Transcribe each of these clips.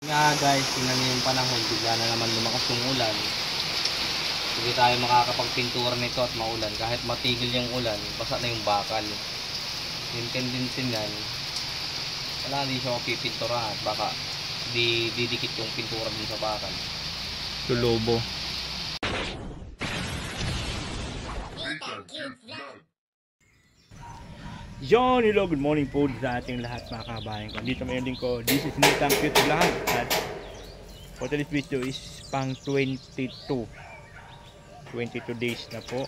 Nga guys, tingnan niyo yung panahon, bigla na naman lumakas yung ulan. Hindi tayo makakapagpintura nito at maulan. Kahit matigil yung ulan, basa na yung bakal. Yung tendency yan, wala, hindi siya mapipintura at baka didikit yung pintura din sa bakal. Tulobo. Yon, hello, good morning po sa ating lahat mga kabayan ko. Dito may ending ko, this is Nitang Cute Vlog. At for today's video is pang 22 days na po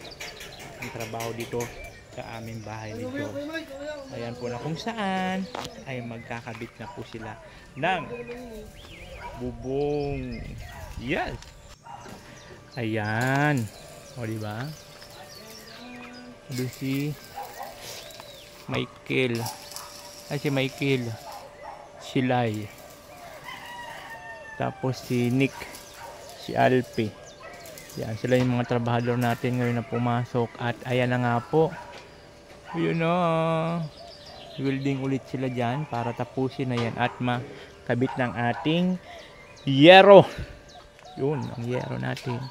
ang trabaho dito sa aming bahay nito. Ayan po na kung saan ay magkakabit na po sila ng bubong. Yes! Ayan. O diba? Doon si Michael. Ay si Michael. Si Lai. Tapos si Nick. Si Alpi. Yan, sila yung mga trabahador natin ngayon na pumasok. At ayan na nga po. Yun na. Welding ulit sila dyan para tapusin na yan. At makabit ng ating yero. Yun, ang yero natin.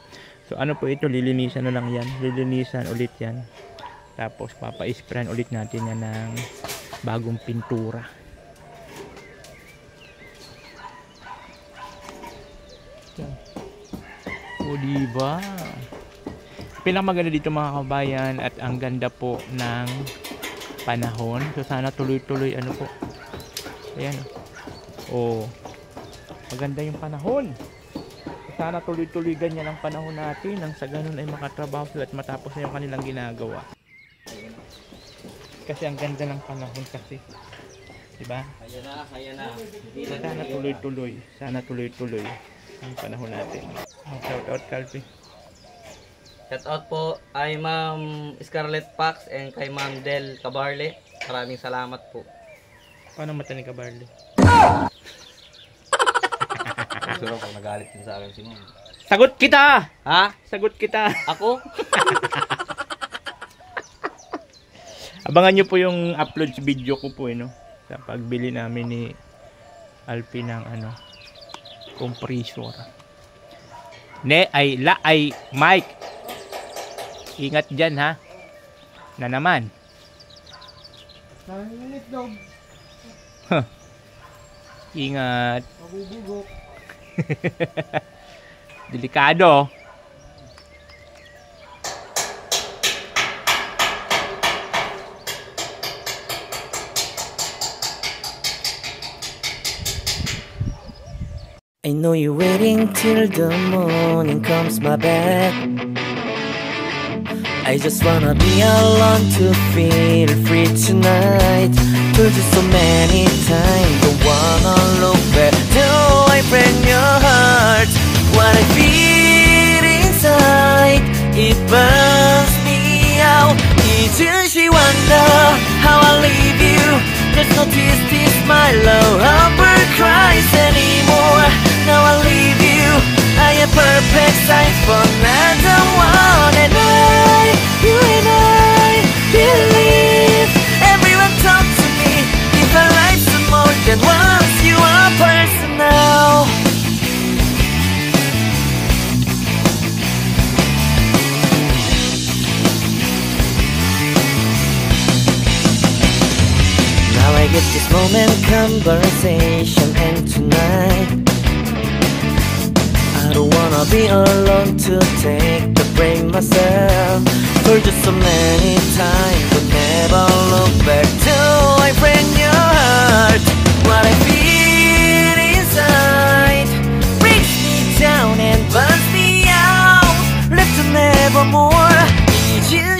So ano po ito, lilinisan na lang yan. Lilinisan ulit yan. Tapos papa-sprayan ulit natin yan ng bagong pintura. O diba? Pinakamaganda dito mga kabayan at ang ganda po ng panahon. So sana tuloy-tuloy ano po. Ayan. O maganda yung panahon. Sana tuloy-tuloy ganyan ang panahon natin. Nang sa ganun ay makatrabaho sila at matapos na yung kanilang ginagawa. Kasi ang ganda ng panahon kasi. Diba? Kaya na. Sana tuloy-tuloy. Sana tuloy-tuloy ang panahon natin. Shout out, Calvi. Shout out po ay Ma'am Scarlett Pax and kay Ma'am Del Cabarle. Maraming salamat po. Paano mata ni Cabarle? Siguro pag nagalit din sa akin si Ma'am. Sagot kita! Ha? Sagot kita! Ako? Abangan nyo po yung upload video ko po no? Sa pagbili namin ni Alpi ng compressor. Mike, ingat dyan ha. Na naman. Ingat. Mabubugok. Delikado. I know you're waiting till the morning comes my bed. I just wanna be alone to feel free tonight. Told you so many times, don't wanna look back. Do I break your heart? What I feel inside, it burns me out. Each she wonder how I leave you. There's no tears, my love, Humber cries anymore. Now I leave you, I am perfect size for another one. And you and I believe everyone talk to me. If I like some more than once, you are personal. Now I get this moment, conversation, and tonight I don't wanna be alone to take the break myself. For just so many times, but never look back. Till I break your heart. What I feel inside breaks me down and burns me out. Left to nevermore.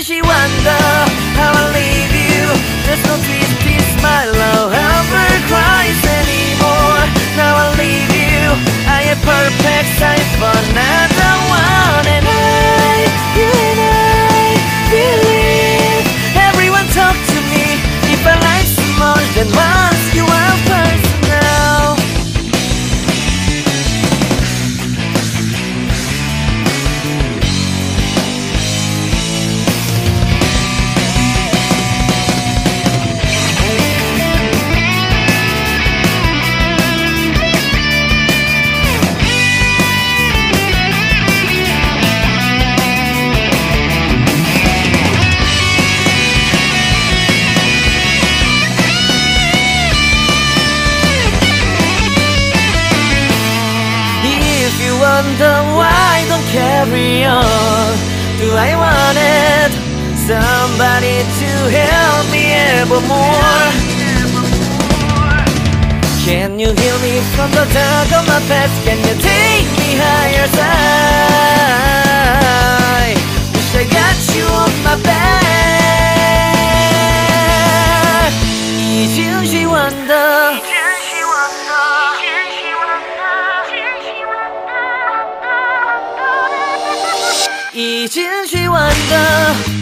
She wonder how I leave you. There's no peace, my love, ever cries anymore. Now I leave you, I am perfect size for another one. And you and I believe everyone talk to me. If I like some more than once, you are personal. wonder why I don't carry on? Do I wanted somebody to help me evermore? Can you heal me from the dark of my past? Can you take me higher side? Wish I got you on my back. 一直希望的一直希望的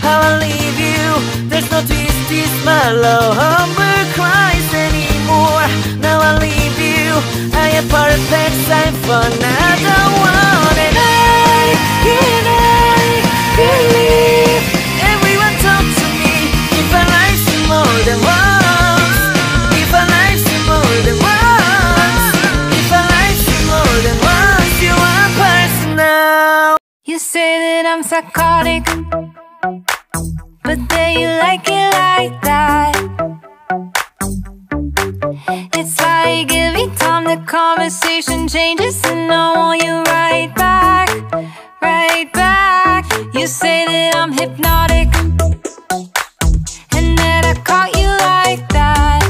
How I leave you There's no twist, is my love Humber cries anymore Now I leave you I am perfect sign for another one And I believe Everyone talk to me If I like you more than once If I like you more than once If I like you more than once You are personal. You say that I'm psychotic, but then you like it like that. It's like every time the conversation changes and I want you right back, right back. You say that I'm hypnotic and that I caught you like that.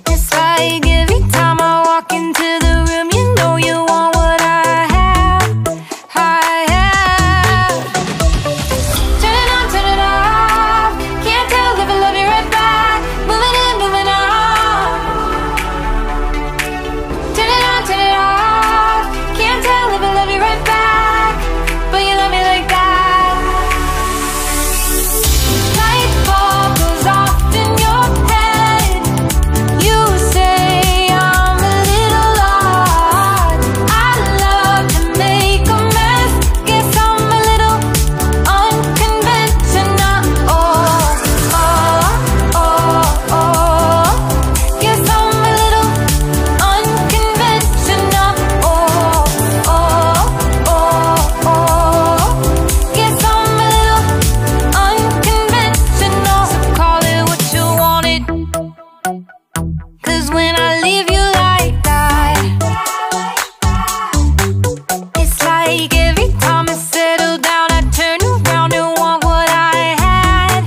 It's like every time I walk into the room you know you want what I have. Turn it on, turn it off. Can't tell if I love you right back. Moving in, moving on. Turn it on, turn it off. Can't tell if I love you right back, but you love me like that. Light bulb goes off in your head. You say I'm a little odd. I love to make a mess. Guess I'm a little unconventional. Guess I'm a little unconventional. Guess I'm a little unconventional. So call it what you wanted. 'Cause when I leave you like that, it's like every time I settle down I turn around and want what I had.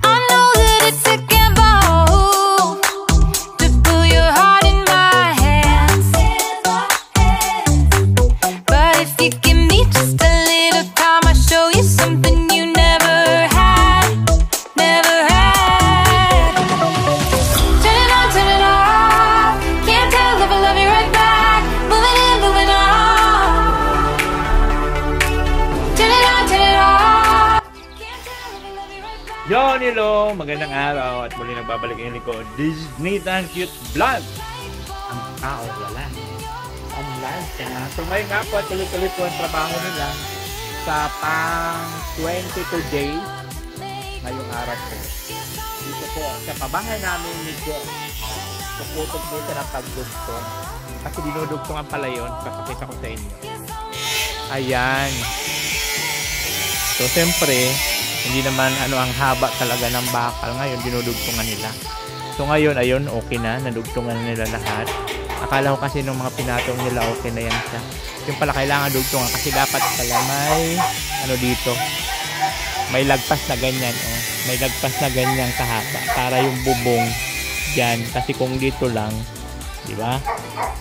I know that it's a gamble to put your heart in my hands, but if you give me just a little time I'll show you something you never had, never had. Turn it on, turn it off. Can't tell if I love you right back. Moving in, moving on. Turn it on, turn it off. Can't tell if I love you right back. Yon, hello! Magandang araw at muli nagbabalik yung likod. Disney and Cute Vlog! Ang tao, wala. Online ka. So ngayon nga po, tuloy-tuloy po ang trabaho nila sa pang 22 days ngayong araw po. Dito po, sa pabahay namin ni Jen. Tukutok po siya ng pagdugtong. Kasi dinudugtungan pala yun. Papakita ko sa inyo. Ayan. So, siyempre, hindi naman ang haba talaga ng bakal. Ngayon, dinudugtungan nila. So, ngayon, ayun, okay na. Nadugtungan nila lahat. Akala ko kasi nung mga pinatong nila, okay na yan siya. Yung pala, kailangan dugtungan kasi dapat pala may, dito. May lagpas na ganyan, oh. May lagpas na ganyan kahaba. Para yung bubong dyan. Kasi kung dito lang, di ba?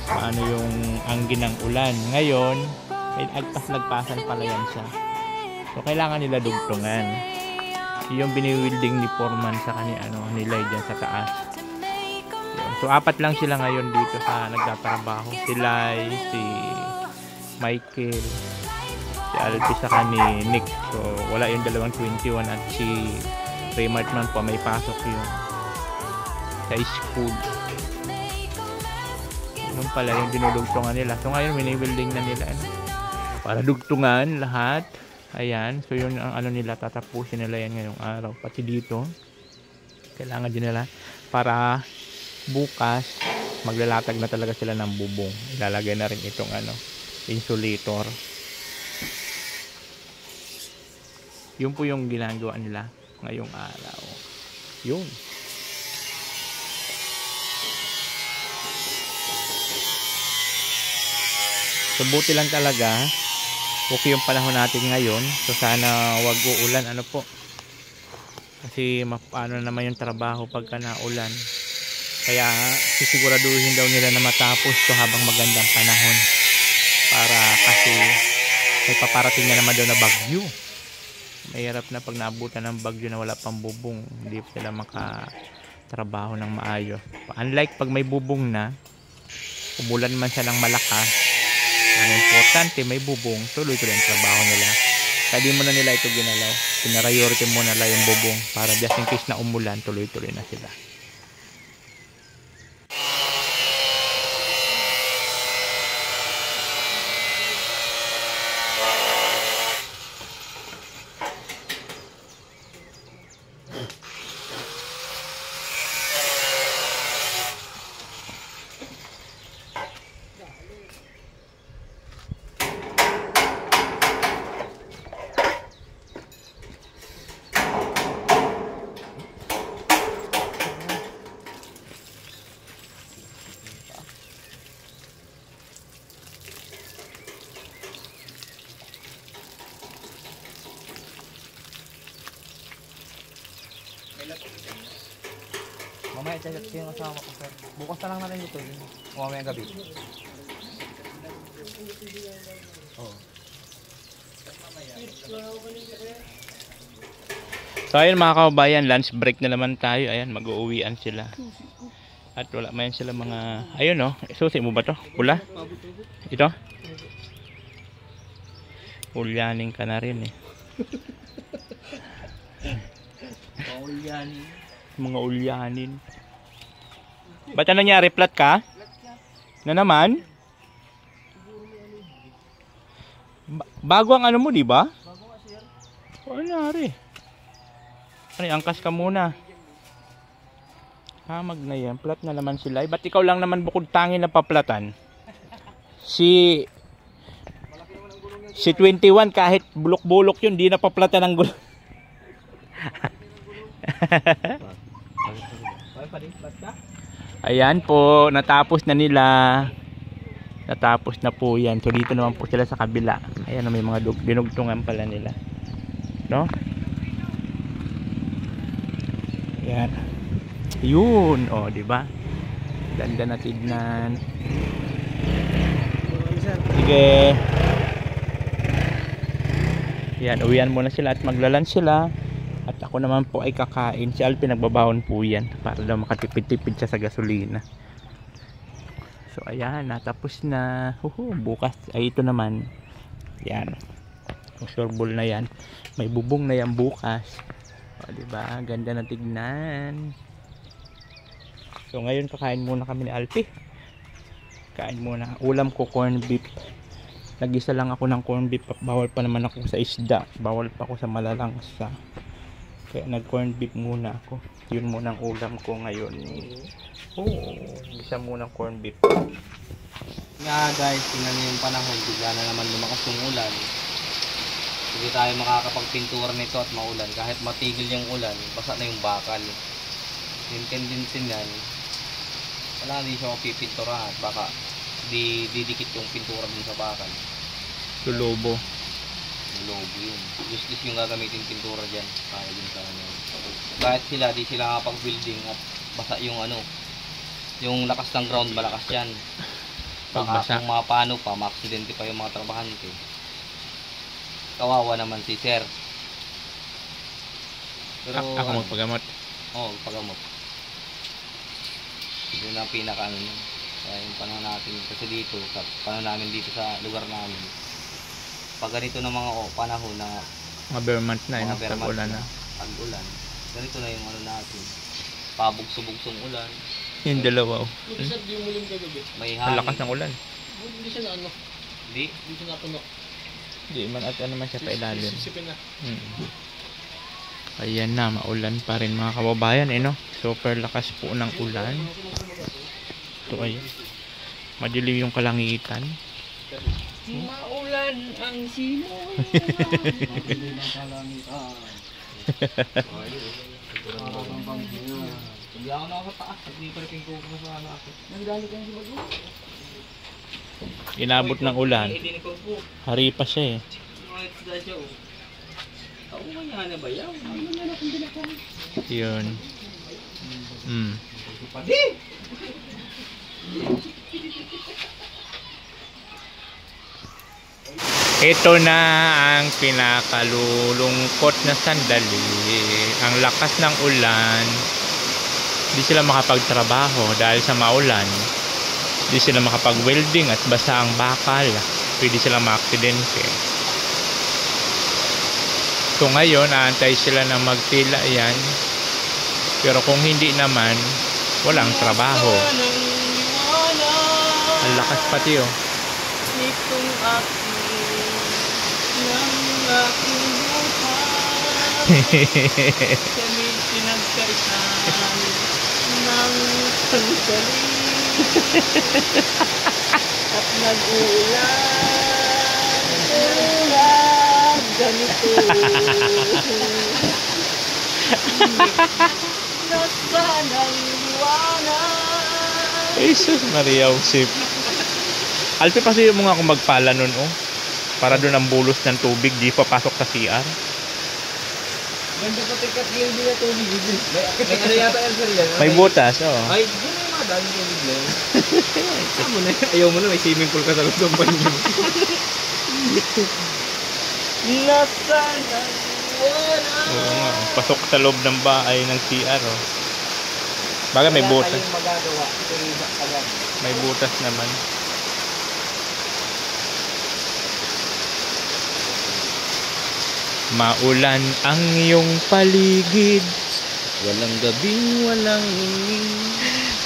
Paano yung angin ng ulan. Ngayon, may lagpasan pala yan siya. So, kailangan nila dugtungan. Yung biniwilding ni Foreman sa nila dyan sa taas. Yun. So, 4 lang sila ngayon dito sa nagtatrabaho. Si Lai, si Michael, si Alpi sa ni Nick. So, wala yung dalawang 21 at si Raymart man po may pasok yun sa school. Yun pala yung dinudugtungan nila. So, ngayon, biniwilding na nila. Para dugtungan lahat. Ayan, so yun ang nila, tatapusin nila yan ngayong araw. Pati dito, kailangan din nila para bukas, maglalatag na talaga sila ng bubong. Ilalagay na rin itong insulator. Yun po yung ginagawa nila ngayong araw. Yun. So buti lang talaga okay yung panahon natin ngayon. So sana wag uulan, ano po, kasi paano naman yung trabaho pagka naulan. Kaya sisiguraduhin daw nila na matapos to habang magandang panahon, para kasi may paparating na naman daw na bagyo. Mahirap na pag naabutan ng bagyo na wala pang bubong, hindi sila makatrabaho ng maayos. Unlike pag may bubong na, umulan man siya ng malakas, ang importante may bubong, tuloy-tuloy ang trabaho nila. Kaya di mo na nila ito ginalaw, pinariority mo na lang yung bubong para just in case na umulan, tuloy-tuloy na sila. Mamaya check yung asawa ko, sir. Bukas na lang natin ito. Mamaya gabi. Oo. So ayun mga kababayan, lunch break na naman tayo. Ayan, mag-uuwian sila. At wala man sila mga, ayun no, susi mo ba to? Pula? Ito? Ulyaning ka na rin eh. Paulyanin. Mga ulyanin. Ba't na nangyari? Flat ka? Na naman? Bago ang ano mo, di ba? Bago nga, sir. O, nangyari? Ano, angkas ka muna. Hamag na yan. Flat na naman sila. Ba't ikaw lang naman bukod tangin na paplatan? Si 21 kahit bulok-bulok yun, di na paplatan ng gulo. Ayan po, natapos na nila. Natapos na po yan. So dito naman po sila sa kabila. Ayan, may mga dinugtungan pala nila, no? Ayan. Yun, oh, di ba? Ganda na tignan. Sige. Yan, uwian muna sila at maglalan sila. At ako naman po ay kakain. Si Alpin nagbabahon po yan para daw makatipid-tipid siya sa gasolina. So ayan, natapos na. Bukas ay ito naman. Yan. Yung sureball na yan. May bubong na yan bukas. O diba? Ganda na tignan. So ngayon kakain muna kami ni Alpi. Kain muna. Ulam ko corn beef. Nag-isa lang ako ng corn beef. Bawal pa naman ako sa isda. Bawal pa ako sa malalangsa. Kaya nag-corn beef muna ako. Yun muna ang ulam ko ngayon. Isa muna corn beef. Nga guys, tingnan niyo yung panahon. Bigla na naman lumakas yung ulan. Hindi tayo makakapagpintura nito at maulan. Kahit matigil yung ulan, basa na yung bakal. Yung tendency yan, wala, hindi siya mapipintura at baka didikit yung pintura din sa bakal. Tulobo. Lobo yun. Useless yung gagamitin pintura dyan. Kaya din sa ano. Kahit sila, di sila kapag-building at basa yung ano, yung lakas ng ground, malakas yan. Baka Pagbasa. kung mapano pa, ma-aksidente pa yung mga trabahante. Kawawa naman si sir. Pero Ako magpagamot. Oo, pagamot. Yun ang pinaka ano yun. Kaya yung panahon natin, kasi dito, sa panahon namin dito sa lugar namin, pag ganito ng mga panahon na Mga bare months na, mga bare months tag-ulan na. Tag-ulan, ganito na yung ano natin, pabugso-bugsong ulan, Yung dalawa. may Ang hangin. lakas ng ulan. Hindi siya na ano, Hindi, hindi siya napuno. Hindi man at ano man siya pa ilalim. Sisipin na. Ayan na, maulan pa rin mga kababayan no? Super lakas po ng ulan. Ito ay madilim yung kalangitan. Maulan ang simoy. hindi ako nakakataas, hindi pa rin ko sa ano ako. Nagdalo ka ng sibago. Inabot ng ulan. Hindi ko po. Hari pa siya eh. Mga isda siya oh. Ako nga na ba yan? Yun. Padi! Ito na ang pinakalulungkot na sandali. Ang lakas ng ulan. Hindi sila makapagtrabaho dahil sa maulan. Hindi sila makapag-welding at basa ang bakal. Pwede sila ma-aksidente. So ngayon, aantay sila na magtila yan. Pero kung hindi naman, walang trabaho. Ang lakas pati oh. Itong aking buhay. Kami pinagkaitan ng sandali. At nag-uulan ganito. Nasaan ang liwanag? Jesus Maria Josep. Alpe, kasi mo nga akong magpala nun oh. Para doon ang bulos ng tubig, di papasok sa CR. Ganda pa tikat yung hindi na tubig. May ano yata yan sir yan? May butas, oh. Ay, di na yung mga dami tubig na yun. Ayaw mo na, may swimming pool ka sa loob ng banyo. Nasaan ang liwanag? Oo nga, pasok sa loob ng bahay ng CR oh. Bagay may butas. Wala tayong magagawa. May butas naman. Maulan ang iyong paligid. Walang gabing, walang hingin.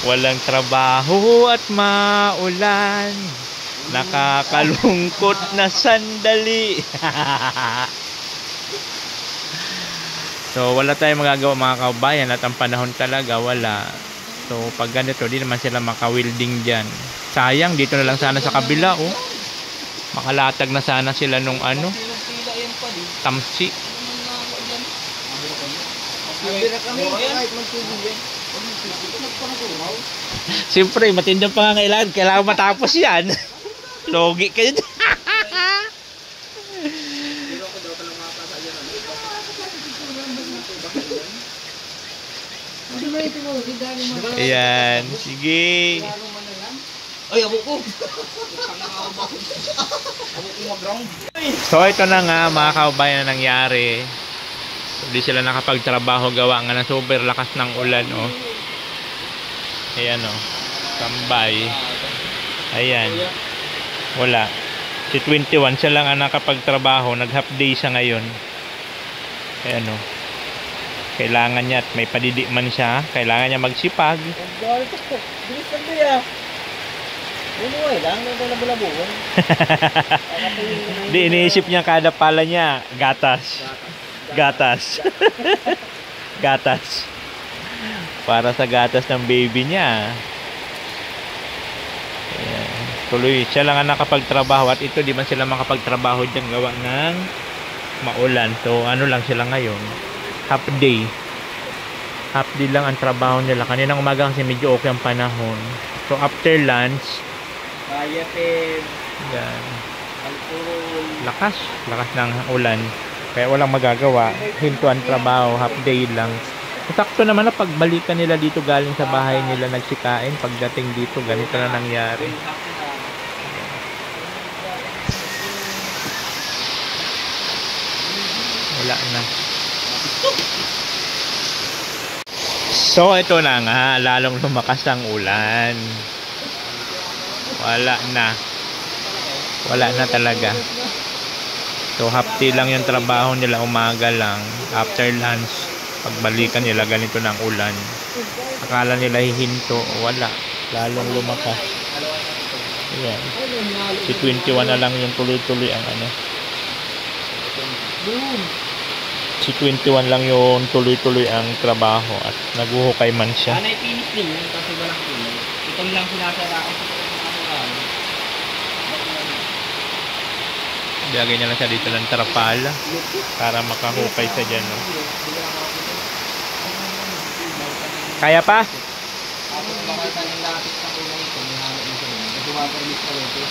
Walang trabaho at maulan. Nakakalungkot na sandali. So wala tayong magagawa mga kabayan at ang panahon talaga wala. So pag ganito, di naman sila maka-welding dyan. Sayang, dito na lang sana sa kabila oh. Makalatag na sana sila nung ano, tamsi. Siyempre, matindang pangangailangan. Kailangan matapos yan. Logi kayo. Ayan. Sige. Ay, abo ko. So ito na nga mga kabayan na nangyari. Hindi sila nakapagtrabaho, gawa nga ng super lakas ng ulan oh. Ayan oh. Tambay. Ayan. Wala. Si 21 siya lang ang nakapagtrabaho, nag half day siya ngayon. Ayan oh. Kailangan niya at may padidi man siya, kailangan niya magsipag. Bilis lang ba ya? Ano ay lang, na bulabuhan. Di, iniisip niya kada pala niya, gatas. Gatas. Gatas. Para sa gatas ng baby niya. Ayan. Tuloy, siya lang ang nakapagtrabaho at ito di man sila makapagtrabaho dyan gawa ng maulan. So ano lang sila ngayon, half day. Half day lang ang trabaho nila. Kaninang umaga kasi medyo okay ang panahon. So after lunch, Kaya Tim. yan. Alcohol. Lakas ng ulan. Kaya walang magagawa. Hinto ang trabaho, half day lang. Sakto naman na pagbalikan nila dito galing sa bahay nila nagsikain. Pagdating dito, ganito na nangyari. Wala na. So ito na nga, lalong lumakas ang ulan. Wala na. Wala na talaga. So half day lang yung trabaho nila, umaga lang. After lunch, pagbalikan nila ganito ng ulan. Akala nila hihinto, wala. Lalong lumakas. Ayan. Si 21 na lang yung tuloy-tuloy ang ano. Si 21 lang yung tuloy-tuloy ang trabaho at naguhukay man siya. Anay pinis din yun kasi walang pinis. Ito lang sinasaraan sa Biyagay niya lang siya dito ng trapala para makahukay siya dyan. No? Kaya pa? Tapos makita ng lapis na kulay ito, may halo na siya. Kasi tumapermis pa rin ito.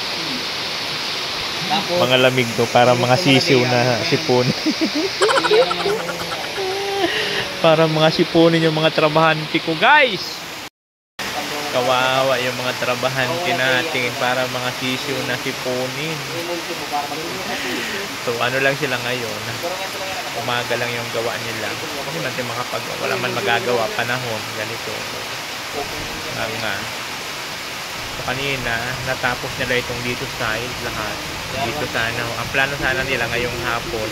Tapos, Mga lamig to, para mga sisiw na sipon. Para mga siponin yung mga trabahante ko, guys. Kawawa yung mga trabahante natin, para mga sisiw na siponin. So ano lang sila ngayon, umaga lang yung gawa nila. Kasi natin wala man magagawa, panahon, ganito. So kanina, natapos nila itong dito side, lahat. Dito sana, ang plano sana nila ngayong hapon,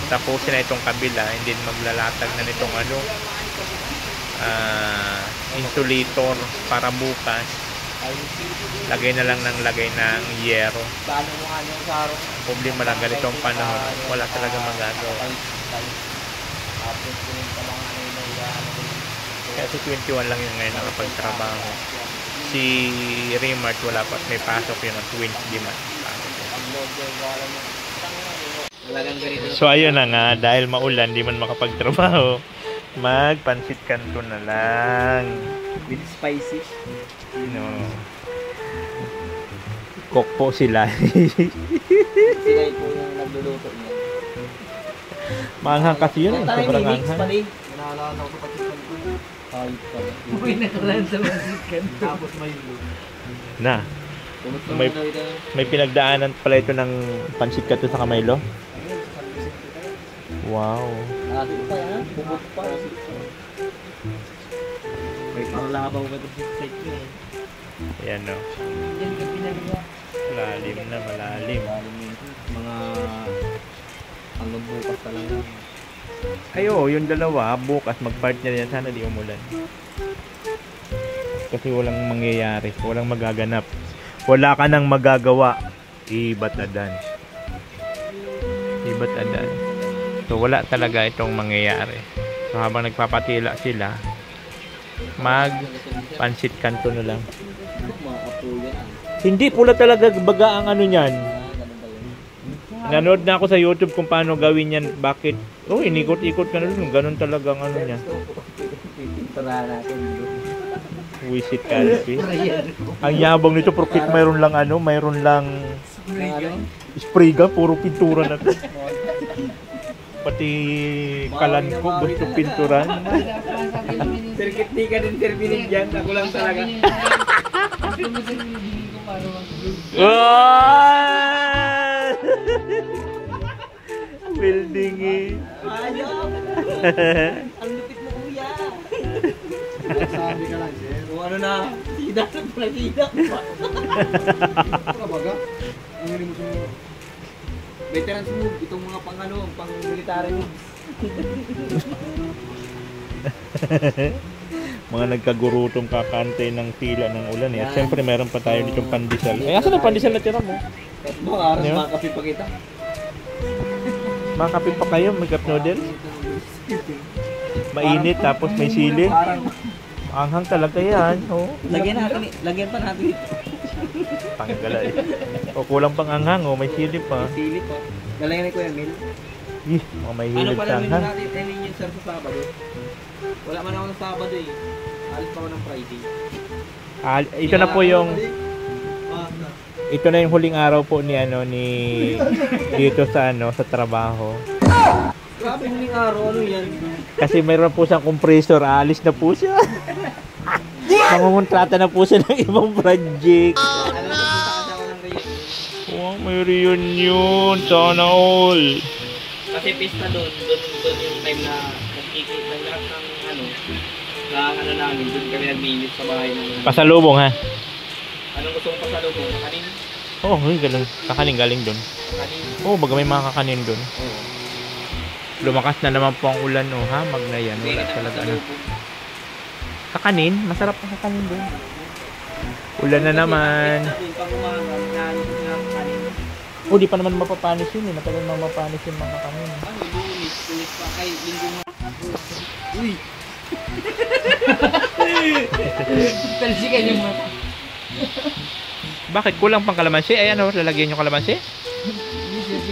tapusin na itong kabila, and then maglalatag na nitong insulator para bukas. Lagay na lang ng lagay ng yero. Problema lang ganitong panahon, wala talaga magagawa. Kasi 21 lang yung ngayon nakapagtrabaho. Si Remart wala pa, may pasok yun ng 20 man. So ayun na nga, dahil maulan, di man makapagtrabaho, magpansit kanto na lang. with spicy. No. Cook po sila. Sila po yung nagluluto niya. Maanghang kasi yun. Sobrang anghang. Naalala ko pati sa kanto. Kahit pa. Uy, nakaraan sa pansit kanto. Tapos may Na. May pinagdaanan pala ito ng pansit kanto sa Kamaylo. Wow. Ito pa yan. Bubot pa. May panglabaw ba ito sa site niya eh. Ayan no. Yan ka pinagawa. Malalim na, malalim. Mga hanggang bukas pa lang yan. Ayo, yung dalawa, bukas mag-partner yan. Sana di umulan. Kasi walang mangyayari. Walang magaganap. Wala ka nang magagawa. Ibat adan. Ibat adan. So wala talaga itong mangyayari. So habang nagpapatila sila, mag-pansit kanto na lang. Mga apo yan. Hindi pula talaga baga ang ano niyan. Nanood na ako sa YouTube kung paano gawin yan. Bakit? Oh, inikot-ikot ka na rin. Ganun talaga ang ano niya. Tara natin. Wisit Calvi. Ang yabang nito, profit mayroon lang ano, mayroon lang spray gun, puro pintura na to. Pati kalan ko gusto pinturan. Circuit di ka din terbinig dyan. Ako lang talaga. Building eh. Ayaw! Ang lupit mo kuya! Sabi ka lang sir. Kung ano na, sida na pala sida. Baga? Ang huli mo sa mga veterans move, itong mga pang military moves. Mga nagkagurutom kakantay ng tila ng ulan eh. At syempre meron pa tayo ditong pandesal. Eh, asan ang pandesal na tira mo? Kahit mo, aras Ano? mga kape pa kita. Mga kape pa kayo, may cup noodles. Mainit tapos may sili. Parang, Anghang talaga yan. Oh. lagyan pa natin ito. Panggala eh. O kulang pang anghang, oh, may sili pa. Sili po. Galangan ko yan, Mil. Ih, oh, may Ano hilig pala sa menu anghang. natin? Ano yun sir sa Sabado? Wala man ako ng Sabado eh. Alis pa ako ng Friday. Ito na po yung ito na yung huling araw po ni dito sa sa trabaho. Grabe huling araw, ano yan? Kasi mayroon po siyang compressor, aalis na po siya. Mangungontrata na po siya ng ibang project. Ano na, punta kasi ako ng Rio. Wow, may reunion. Sana all. Kasi pista doon yung time na nagkikita lahat ng ano namin, doon kami nag-minute sa bahay ng Pasalubong ha? Anong gusto mong pasalubong? Kakanin? Oo, ganun. Kakanin galing doon. Kakanin? Oo, baga may mga kakanin doon. Oo. Lumakas na naman po ang ulan, oh, ha? Magna yan. Wala talaga ano. Kakanin? Masarap ang kakanin doon. Ulan na naman. Pag umaga, naanong na kakanin. Oh, di pa naman mapapanis yun eh. Matagal na mapapanis yung mga kakanin. Ano, lunis pa kay linggo mo. Uy! Talsikan yung mata. Bakit? Kulang pang kalamansi? Ay ano, lalagyan yung kalamansi? Bisip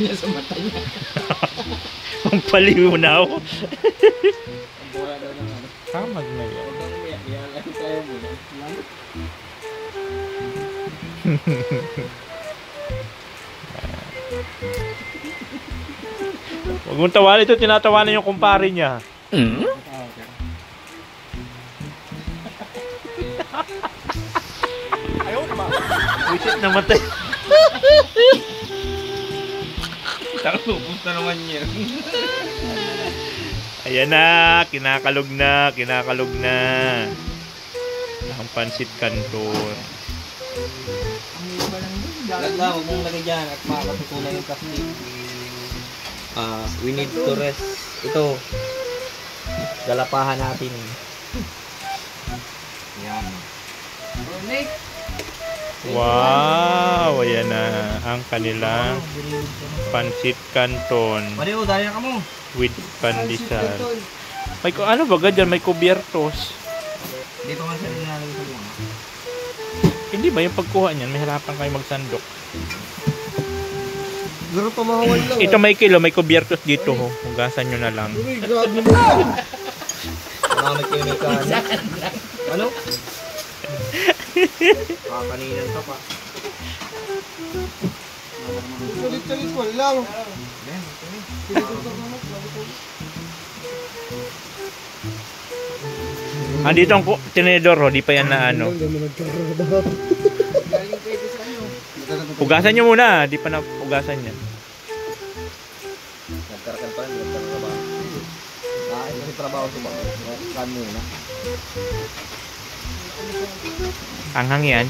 niya sa mata niya. Ang paliwnaw. Ang bura daw ng ano. Kamag na yan. Huwag kang umiyak. Yan tayo muna. Huwag mong tawanan ito, tinatawanan yung kumpare niya. Ayaw ba? Wisit namatay. Takubos na naman yan. Ayan na, kinakalog na, kinakalog na. Ang pansit kanton. Lag na, huwag mong lagay dyan at makakatutunan yung plastic. We need to rest. Ito, galapahan natin. Yan. Wow, ayan na ang kanilang pansit kanton Pareho, dali na ka mo. with pandesal. May ano ba dyan? May kubiertos. Dito nga siya nilalagay sa mga. Hindi ba yung pagkuha niyan, may harapan kayo magsandok. Siguro pamahawan lang. Ito may kilo, may kubiertos dito ho. Hugasan nyo na lang. Uy, grabe mo yan. Makamit kayo may kanan. Ano? Kakaninan ka pa. Salit-salit mo lang. Andito ang tinedor ho, di pa yan na ano. Hugasan nyo muna, di pa na hugasan yan. Nagkarakan pa rin, nagkarakan ka ba? Ito si trabaho sa mga. Kan muna. Anghang yan.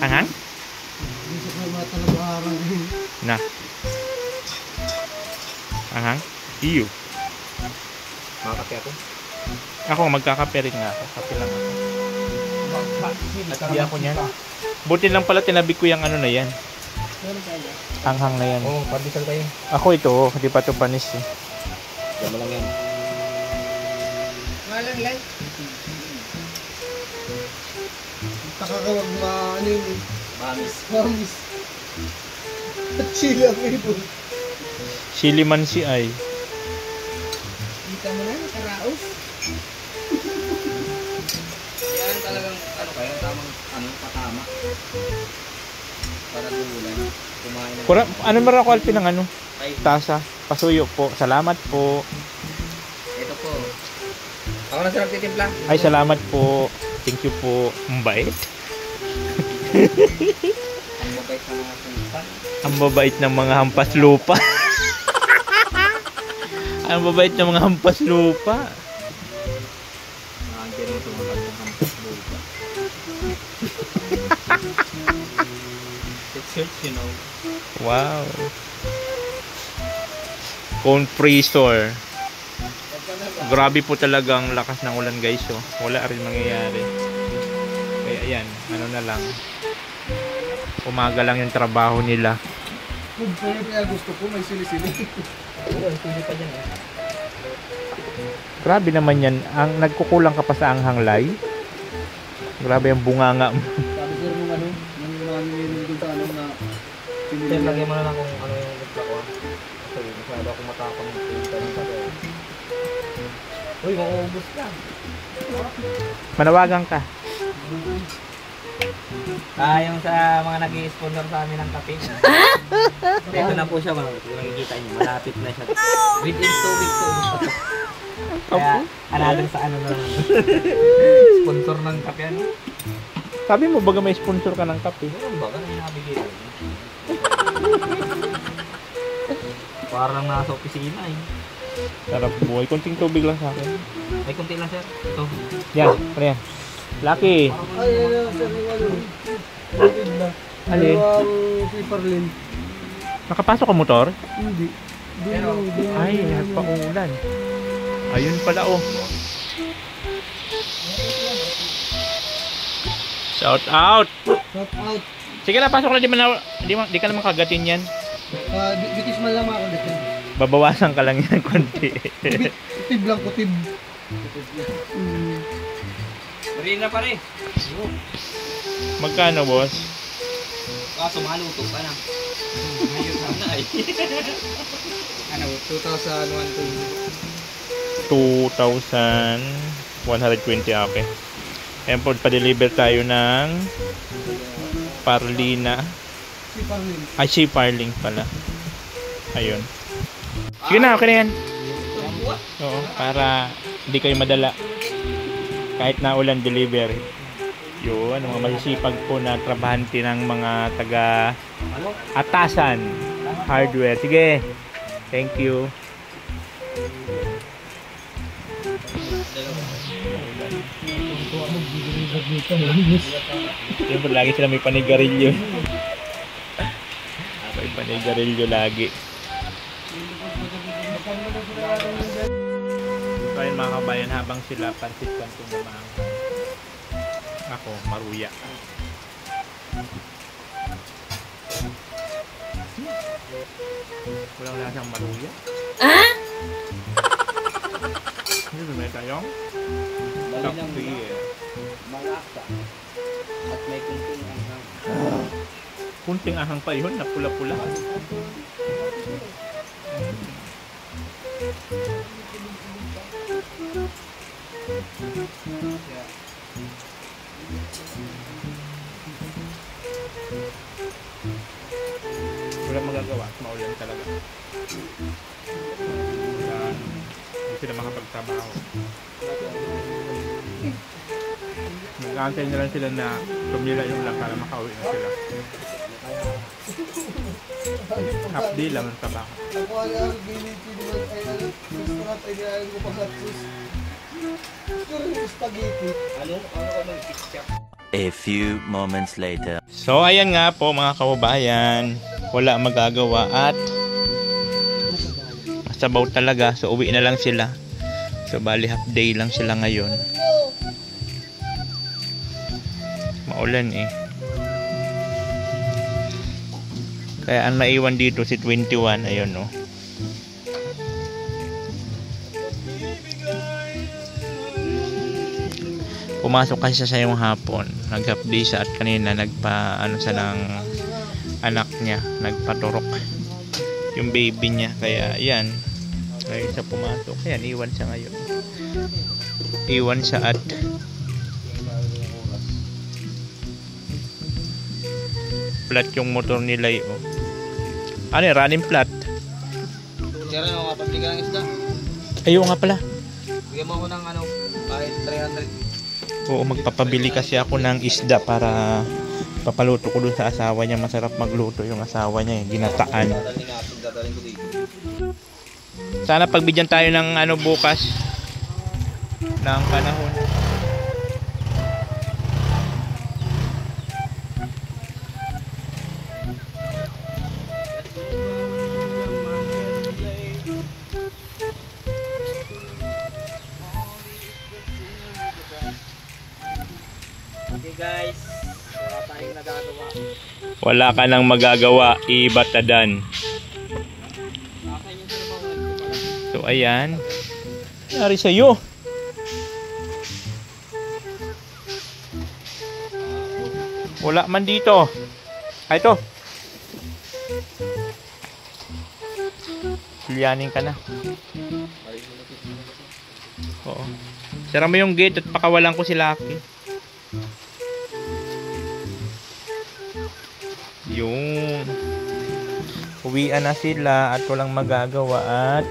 Anghang? Na. Anghang? Iyo. Makakapi ako. Ako, magkakape rin nga ako. Kape lang ako. Hindi ako niyan. Buti lang pala tinabi ko yung ano na yan. Anghang na yan. Oo, pandesal tayo. Ako ito, di pa ito panis eh. Diyan mo lang yan. Nakakawag ano yun. Mamis. Mamis. At chili ang ito. Siliman si ay. Kita mo na, nakaraos. Yan talagang, ano kayo, tamang, patama. Para dulan. Kumain na. Ano meron ako Alpin ng ano? Ay, Tasa. Pasuyo po. Salamat po. ito po. Ako na sarap titimpla. Ay, salamat po. Thank you po. Mabait. Ang mabait na mga punta. Ang babait ng mga hampas lupa. Ang babait ng mga hampas lupa. Nandiyan yung tumatag ng hampas lupa. It's search, you know. Wow. Compressor. Grabe po talagang lakas ng ulan guys. Oh. Wala rin mangyayari. Kaya ayan, ano na lang. Umaga lang yung trabaho nila. Kaya gusto ko, may sili-sili. Oo, hindi pa dyan eh. Grabe naman yan. Ang nagkukulang ka pa sa anghanglay. Grabe yung bunganga mo. Sabi sir nung ano, nung nangyayari dun sa ano na Sir, lagyan mo na lang kung ano yung nagla ko. Kasi masyado akong matapang yung pinta ng tagay. Uy, mauubos ka. Manawagan ka. Yung sa mga nag-i-sponsor sa amin ng kape. Ito na po siya, kung nakikita niyo, malapit na siya. Within 2 weeks, ubos pa to. Kaya, another sa ano na lang. Sponsor ng kape ano? Sabi mo baga may sponsor ka ng kape. Meron ba? Ganun nabigay ko. Parang nasa opisina eh. Sarap buhay. Kunting tubig lang sa akin. May kunti lang sir. Ito. Yan, ano yan? Lucky. ay, sir yung ano. Lipid na. Alin? Dalawang paper lin. Nakapasok ang motor? Hindi. Pero, Ay, nagpa-ulan. Ayun pala oh. Shout out. Shout out. Sige na, pasok na. Di ka naman kagatin yan. Bitis man lang ako dito. Babawasan ka lang yan konti. Kutib lang, kutib. Marina pa rin. Magkano boss? Kaso maluto ka na. Ngayon sana ay. Ano, 2,120. 2,120 ake. Ayan po, pa-deliver tayo ng Parlina. Si Parlin. Ay, si Parling pala. Ayun. Sige na, okay na yan. Oo, para hindi kayo madala. Kahit na ulan, delivery. Yun, ang mga masisipag po na trabahante ng mga taga Atasan Hardware. Sige, thank you. Siyempre, lagi sila may panigarilyo. May panigarilyo lagi. So ayun mga kabayan, habang sila pansit kantong naman, ako maruya. Walang lasang maruya. Ano ba tayo? Dali lang Kapi mga eh. malasa. At may kunting anghang. Kunting ahang pa yun, na pula-pula. Wala magagawa, maulan talaga. Kaya hindi sila makapagtrabaho. Nag-aantay na lang sila na tumila yung ulan para makauwi na sila. Half day lang ang trabaho. Ako ay giniti naman ay restaurant ay nilalang ko pagkatus. Siguro yung spaghetti. Ano ka mag-picture? A few moments later. So ayan nga po mga kababayan, wala magagawa at sabaw talaga, so uwi na lang sila. So bali half day lang sila ngayon. Maulan eh. Kaya ang naiwan dito si 21, ayun no. Pumasok kasi siya sa yung hapon, nag-half day siya at kanina nagpa ano sa ng anak niya, nagpaturok yung baby niya, kaya yan ngayon siya pumasok, kaya iwan siya ngayon, iwan siya at flat yung motor nila yun. Ano yung running flat? Sira na ako kapag ka ng isda. Ayaw nga pala. Bigyan mo ako ng ano, kahit 300. Oo, magpapabili kasi ako ng isda para papaluto ko dun sa asawa niya. Masarap magluto yung asawa niya, ginataan. Dadaling ko dito. Sana pagbigyan tayo ng ano bukas ng panahon. Okay guys, wala tayong nagagawa. Wala ka nang magagawa, ibatadan. So ayan, nangyari sa'yo. Wala man dito. Ay ito. Lianin ka na. Oo. Sara mo yung gate at pakawalan ko si Lucky. Yung uwian na sila at walang magagawa at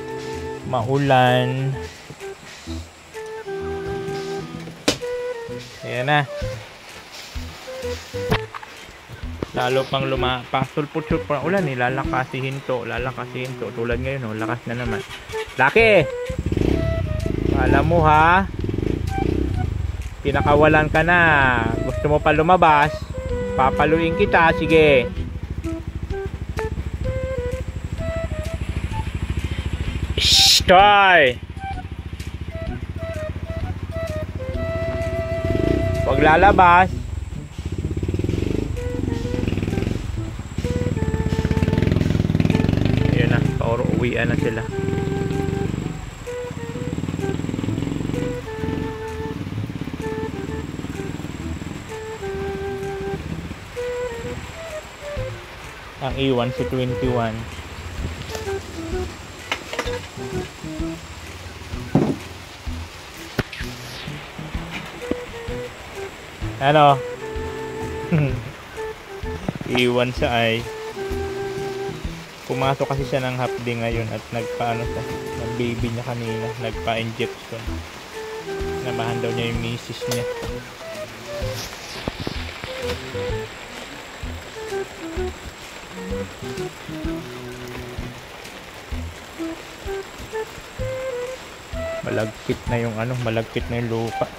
maulan. Ayan na. Lalo pang sulpot-sulpot pa ulan eh. Lalakasihin to. Tulad ngayon oh, lakas na naman. Laki! Alam mo ha, pinakawalan ka na. Gusto mo pa lumabas, papaluin kita. Sige. Shhh, toy! Huwag lalabas. Ayun na, pauwian na sila. Ang iwan si 21. Ano? iwan sa ay. Pumasok kasi siya ng half day ngayon at nagpaano siya ng baby niya kanina, nagpa-injection. Namahan daw niya yung misis niya. Malagkit na yung malagkit na yung lupa.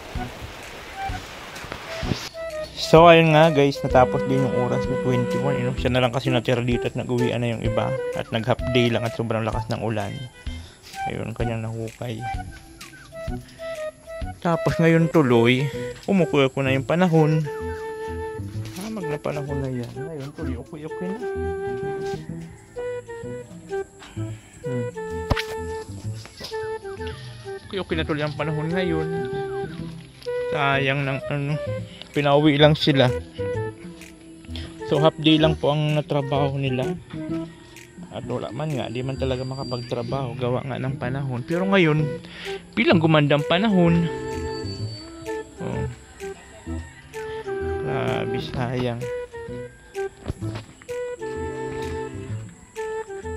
So ayun nga guys, natapos din yung oras ng 21. Siya na lang kasi natira dito at nag-uwian na yung iba. At nag-half day lang at sobrang lakas ng ulan. Ayun, kanyang nahukay. Tapos ngayon tuloy, umukuya ko na yung panahon. Mag na panahon na yan. Ngayon tuloy, okay na. Okay na tuloy ang panahon ngayon. Sayang ng pinauwi lang sila. So half day lang po ang natrabaho nila. At wala man nga, di man talaga makapagtrabaho, gawa nga ng panahon. Pero ngayon, bilang gumanda ang panahon, grabe, sayang.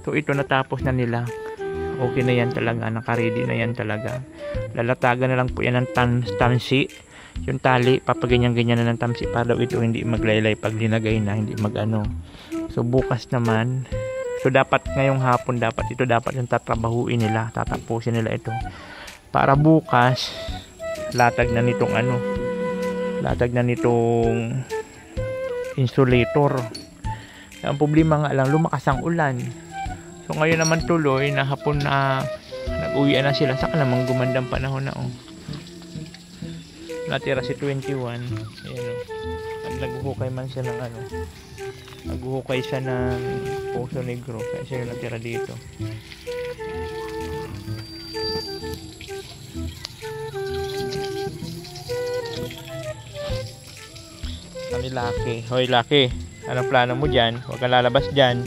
So ito, natapos na nila. Okay na yan talaga, nakaready na yan talaga. Lalatagan na lang po yan ng tansi. Yung tali, papaganyan-ganyan na ng tansi para daw ito hindi maglaylay pag linagay na, hindi magano. So bukas naman, so dapat ngayong hapon, dapat yung tatrabahuin nila, tatapusin nila ito. Para bukas, latag na nitong insulator. Ang problema nga lang, lumakas ang ulan. So ngayon naman tuloy na hapon na nag-uwian na sila, saka namang gumandang panahon na natira si 21. Ayan, at naghuhukay man siya ng naghuhukay siya ng Poso Negro, kaya siya yung natira dito. Kami Laki, hoy Laki, anong plano mo dyan? Huwag kang lalabas dyan.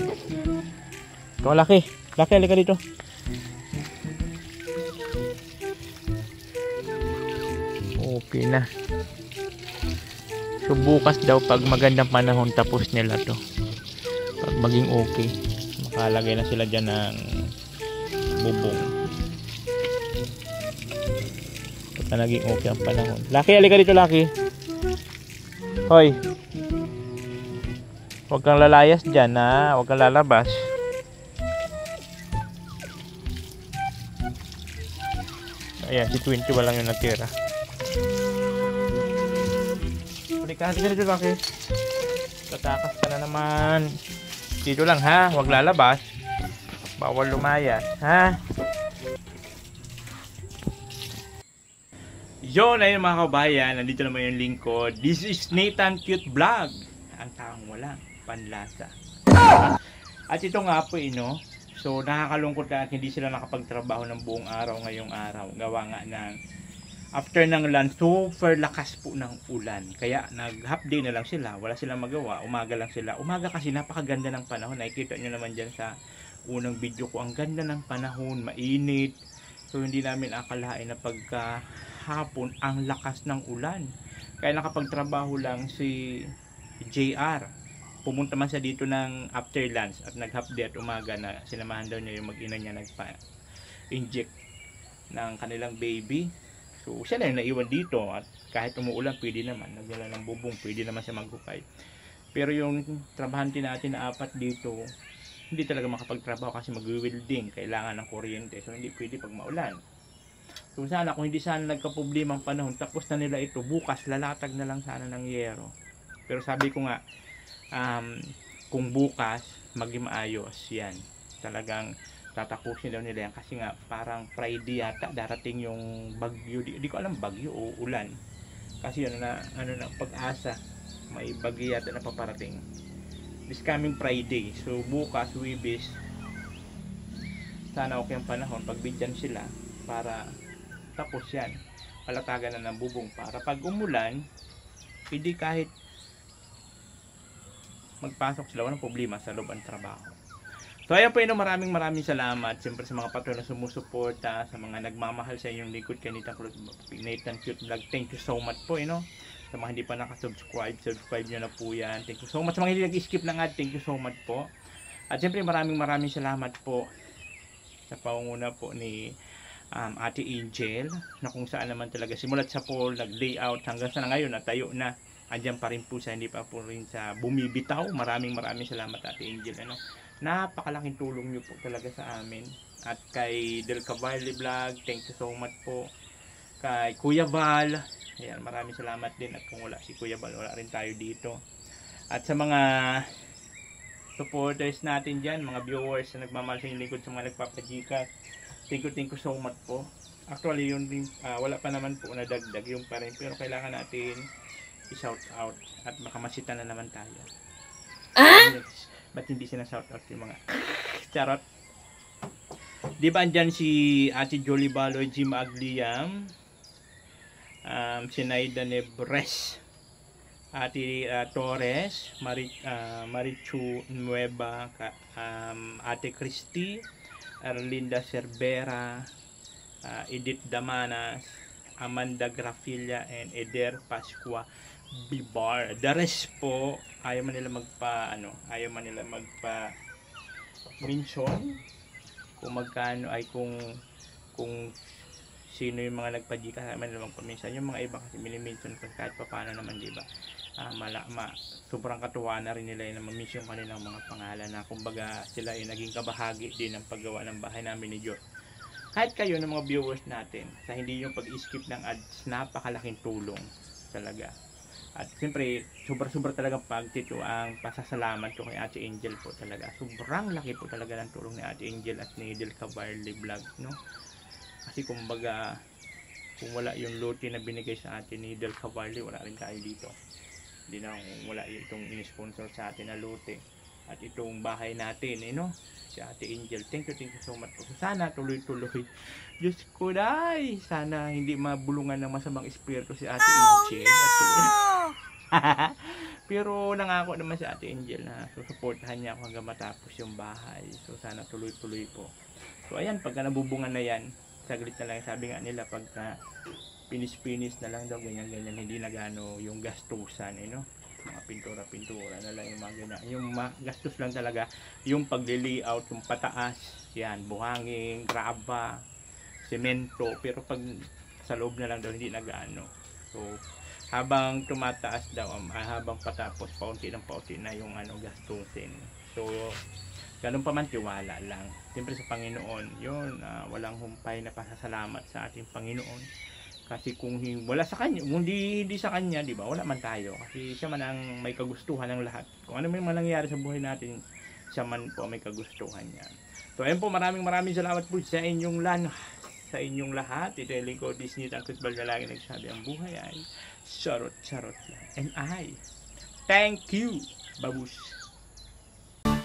Ito Laki, halika dito. Okay na. So bukas daw pag magandang panahon, tapos nila to. Pag maging okay, makalagay na sila dyan ng bubong. Pag naging okay ang panahon. Laki, halika dito Laki. Hoy, huwag kang lalayas dyan ha, huwag kang lalabas. Ayan, si 20 walang yung natira. Halika dito Laki. Tatakas ka na naman. Dito lang ha, huwag lalabas. Bawal lumayas ha. Yun, ayun mga kabayan, nandito naman yung lingkod. This is Nathan Cute Vlog. Ang taong walang panlasa. At ito nga po so nakakalungkot na at hindi sila nakapagtrabaho ng buong araw ngayong araw. Gawa nga ng after ng lunch, super lakas po ng ulan. Kaya nag-half day na lang sila, wala silang magawa, umaga lang sila. Umaga kasi napakaganda ng panahon. Nakikita nyo naman dyan sa unang video ko, ang ganda ng panahon, mainit. So hindi namin akalain na pagka hapon ang lakas ng ulan. Kaya nakapagtrabaho lang si JR. Pumunta man siya dito ng after lunch at nag-half day at umaga na sinamahan daw niya yung mag-ina niya nagpa-inject ng kanilang baby. So siya lang naiwan dito at kahit umuulan pwede naman, nagdala ng bubong, pwede naman siya maghukay. Pero yung trabahante natin na 4 dito, hindi talaga makapagtrabaho kasi mag-welding, kailangan ng kuryente. So hindi pwede pag maulan. So sana kung hindi sana nagka-problema ang panahon, tapos na nila ito, bukas lalatag na lang sana ng yero. Pero sabi ko nga, kung bukas maging maayos yan, talagang tatapusin daw nila yan kasi nga parang Friday yata darating yung bagyo, di ko alam bagyo o ulan kasi yun na Pag-asa may bagyo yata na paparating this coming Friday. So bukas Wibis, sana okay ang panahon, pagbigyan sila para tapos yan, palatagan na ng bubong para pag umulan hindi kahit magpasok sila, walang problema sa loob ang trabaho. So ayan po maraming salamat siyempre sa mga patuloy na sumusuporta, sa mga nagmamahal sa inyong likod kay Nathan Cute Vlog. Thank you so much po Sa mga hindi pa nakasubscribe, subscribe nyo na po yan. Thank you so much. Sa mga hindi nag-skip ng ad, thank you so much po. At siyempre maraming salamat po sa pangunguna po ni Ate Angel, na kung saan naman talaga simulat sa poll, nag-layout hanggang sa ngayon, natayo na. Andyan pa rin po siya, hindi pa po rin sa bumibitaw. Maraming salamat Ate Angel. Napakalaking tulong nyo po talaga sa amin. At kay Del Cavalli Vlog, thank you so much po. Kay Kuya Val, ayan, maraming salamat din. At kung wala si Kuya Val, wala rin tayo dito. At sa mga supporters natin dyan, mga viewers na nagmamahal sa lingkod, sa mga nagpapajikas, thank you so much po. Actually, yun din, wala pa naman po nadagdag yung pa rin, pero kailangan natin i-shout out at baka masita na naman tayo. Ba't hindi sinashout out yung mga charot? Di ba andyan si Ate Jolie Baloy, Jim Agliam, si Naida Nebres, Ate Torres, Marichu Nueva, Ate Christy, Erlinda Cervera, Edith Damanas, Amanda Grafilla, and Eder Pascua Bibar. The rest po, ayaw man nila magpa mention kung magkano ay kung sino yung mga nagpa-Gcash, ayaw man nila magpa-mention. Yung mga iba kasi mini-mention ko kahit pa paano naman, diba? Sobrang katuwa na rin nila yung ma-mention kanilang mga pangalan na kumbaga sila ay naging kabahagi din ng paggawa ng bahay namin ni Diyos. Kahit kayo ng mga viewers natin, sa hindi yung pag-skip ng ads, napakalaking tulong talaga. At siyempre, sobra talagang pagtito ang pasasalamat ko kay Ate Angel po talaga. Sobrang laki po talaga ng tulong ni Ate Angel at ni Del Cavalli Vlog, no? Kasi kumbaga, kung wala yung lote na binigay sa atin ni Del Cavalli, wala rin tayo dito. Hindi na wala itong in-sponsor sa atin na lote. At itong bahay natin, no? Si Ate Angel, thank you so much po. Sana tuloy-tuloy. Diyos ko, day! Sana hindi mabulungan ng masamang espiritu si Ate Angel. Pero nangako naman si Ate Angel na susuportahan niya ako hanggang matapos yung bahay. So sana tuloy-tuloy po. So ayan, pagka nabubungan na yan, saglit na lang, sabi nga nila, pagka pinis na lang daw, ganyan-ganyan, hindi na gano yung gastusan, no? Mga pintura na lang yung mga ganyan. Yung gastos lang talaga, yung pag-layout, yung pataas, yan, buhangin, graba, semento, pero pag sa loob na lang daw, hindi na gano. So, habang tumataas daw, habang patapos, paunti na yung gastusin. So, ganun pa man, tiwala lang. Siyempre sa Panginoon, yun, walang humpay na pasasalamat sa ating Panginoon. Kasi kung wala sa kanya, kung hindi sa kanya, di ba, wala man tayo. Kasi siya man ang may kagustuhan ng lahat. Kung ano man nangyari sa buhay natin, siya man po may kagustuhan niya. So, ayun po, maraming salamat po sa inyong lahat. Ito yung lingkod Disney Tangkutbal na lagi nagsabi, ang buhay ay charot lang. And I thank you, babush.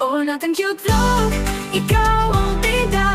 Oh, nothing cute love, ikaw ang bida.